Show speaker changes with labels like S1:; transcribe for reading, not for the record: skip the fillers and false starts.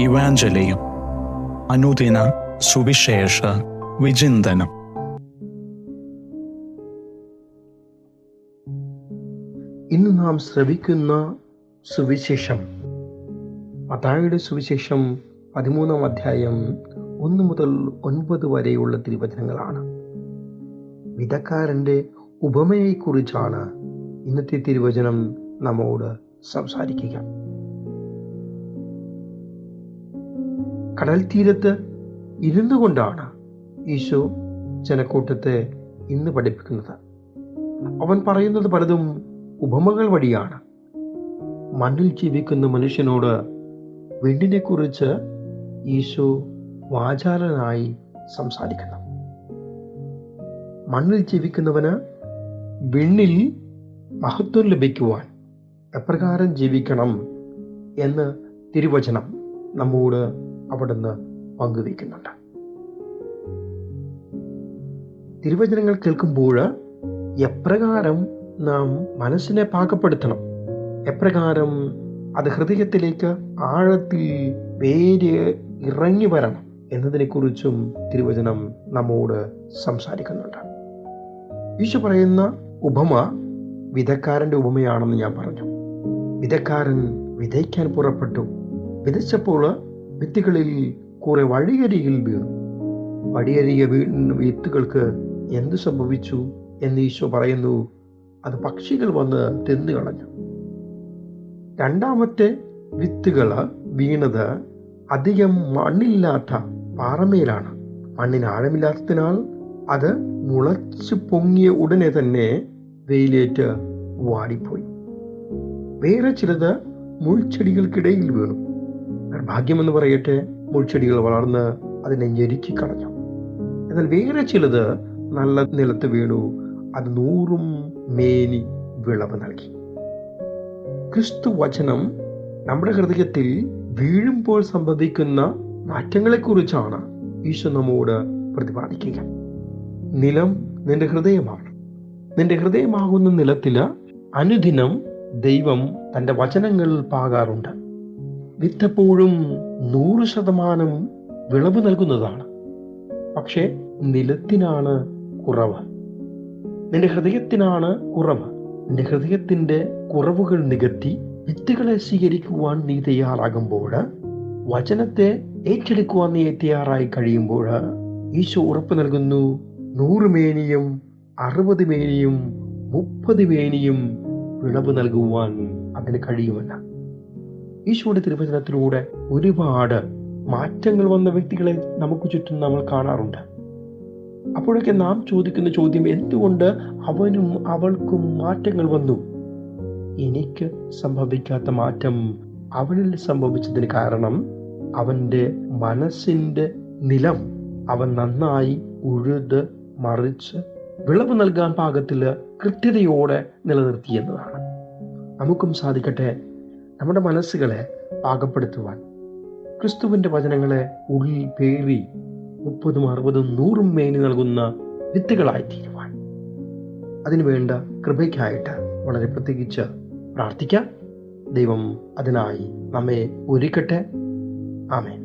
S1: ഇവാഞ്ചലിയും അനുദിന സുവിശേഷ വിചിന്തനം.
S2: ഇന്ന് നാം ശ്രവിക്കുന്ന സുവിശേഷം മത്തായിയുടെ സുവിശേഷം 13-ാം അധ്യായം 1 മുതൽ 9 വരെയുള്ള തിരുവചനങ്ങളാണ്. വിധക്കാരൻ്റെ ഉപമയെക്കുറിച്ചാണ് ഇന്നത്തെ തിരുവചനം നമ്മോട് സംസാരിക്കുക. കടൽ തീരത്ത് ഇരുന്നു കൊണ്ടാണ് ഈശോ ജനക്കൂട്ടത്തെ ഇന്ന് പഠിപ്പിക്കുന്നത്. അവൻ പറയുന്നത് പലതും ഉപമകൾ വഴിയാണ്. മണ്ണിൽ ജീവിക്കുന്ന മനുഷ്യനോട് വീടിനെക്കുറിച്ച് ഈശോ വാചാലനായി സംസാരിക്കുന്നു. മണ്ണിൽ ജീവിക്കുന്നവന് വിണ്ണിൽ മഹത്വം ലഭിക്കുവാൻ എപ്രകാരം ജീവിക്കണം എന്ന് തിരുവചനം നമ്മോട് അവിടുന്ന് പങ്കുവയ്ക്കുന്നുണ്ട്. തിരുവചനങ്ങൾ കേൾക്കുമ്പോൾ എപ്രകാരം നാം മനസ്സിനെ പാകപ്പെടുത്തണം, എപ്രകാരം അത് ഹൃദയത്തിലേക്ക് ആഴത്തിൽ വേര് ഇറങ്ങി വരണം എന്നതിനെക്കുറിച്ചും തിരുവചനം നമ്മോട് സംസാരിക്കുന്നുണ്ട്. ഈശോ പറയുന്ന ഉപമ വിധക്കാരൻ്റെ ഉപമയാണെന്ന് ഞാൻ പറഞ്ഞു. വിധക്കാരൻ വിതയ്ക്കാൻ പുറപ്പെട്ടു. വിതച്ചപ്പോൾ വിത്തുകളിൽ കുറെ വഴിയരികിൽ വീണു. വഴിയരികെ വീണ വിത്തുകൾക്ക് എന്തു സംഭവിച്ചു എന്ന് ഈശോ പറയുന്നു. അത് പക്ഷികൾ വന്ന് തിന്നു കളഞ്ഞു. രണ്ടാമത്തെ വിത്തുകൾ വീണത് അധികം മണ്ണില്ലാത്ത പാറമേലാണ്. മണ്ണിന് ആഴമില്ലാത്തതിനാൽ അത് മുളച്ചു പൊങ്ങിയ ഉടനെ തന്നെ വെയിലേറ്റ് വാടിപ്പോയി. വേറെ ചിലത് മുൾച്ചെടികൾക്കിടയിൽ വീണു. ഭാഗ്യമെന്ന് പറയട്ടെ, മുൾച്ചെടികൾ വളർന്ന് അതിനെ ഞെരുക്കി കളഞ്ഞു. എന്നാൽ വേറെ ചിലത് നല്ല നിലത്ത് വീണു. അത് 100 മേനി വിളവ് നൽകി. ക്രിസ്തു വചനം നമ്മുടെ ഹൃദയത്തിൽ വീഴുമ്പോൾ സംഭവിക്കുന്ന മാറ്റങ്ങളെക്കുറിച്ചാണ് ഈശോ നമ്മോട് പ്രതിപാദിക്കുക. നിലം നിന്റെ ഹൃദയമാണ്. നിന്റെ ഹൃദയമാകുന്ന നിലത്തില് അനുദിനം ദൈവം തൻ്റെ വചനങ്ങൾ പാകാറുണ്ട്. വിത്തെപ്പോഴും 100% വിളവ് നൽകുന്നതാണ്. പക്ഷേ നിലത്തിനാണ് കുറവ്, നിന്റെ ഹൃദയത്തിനാണ് കുറവ്. നിന്റെ ഹൃദയത്തിന്റെ കുറവുകൾ നികത്തി വിത്തുകളെ സ്വീകരിക്കുവാൻ നീ തയ്യാറാകുമ്പോൾ, വചനത്തെ ഏറ്റെടുക്കുവാൻ നീ തയ്യാറായി കഴിയുമ്പോൾ, ഈശോ ഉറപ്പ് നൽകുന്നു 100 മേനിയും 60 മേനിയും 30 മേനിയും വിളവ് നൽകുവാൻ അതിന് കഴിയുമെന്ന്. ഈശോയുടെ തിരുവചനത്തിലൂടെ ഒരുപാട് മാറ്റങ്ങൾ വന്ന വ്യക്തികളെ നമുക്ക് ചുറ്റും നമ്മൾ കാണാറുണ്ട്. അപ്പോഴൊക്കെ നാം ചോദിക്കുന്ന ചോദ്യം, എന്തുകൊണ്ട് അവനും അവൾക്കും മാറ്റങ്ങൾ വന്നു? എനിക്ക് സംഭവിക്കാത്ത മാറ്റം അവനിൽ സംഭവിച്ചതിന് കാരണം അവൻ്റെ മനസ്സിൻ്റെ നിലം അവൻ നന്നായി ഉഴുത് മറിച്ച് വിളവ് നൽകാൻ പാകത്തിൽ കൃത്യതയോടെ നിലനിർത്തി എന്നതാണ്. നമുക്കും സാധിക്കട്ടെ നമ്മുടെ മനസ്സുകളെ പാകപ്പെടുത്തുവാൻ, ക്രിസ്തുവിൻ്റെ വചനങ്ങളെ ഉള്ളിൽ പേറി 30, 60, 100 മേനി നൽകുന്ന വിത്തുകളായി തീരുവാൻ. അതിനുവേണ്ട കൃപയ്ക്കായിട്ട് വളരെ പ്രത്യേകിച്ച് പ്രാർത്ഥിക്കാം. ദൈവം അതിനായി നമ്മെ ഒരുക്കട്ടെ. ആമേൻ.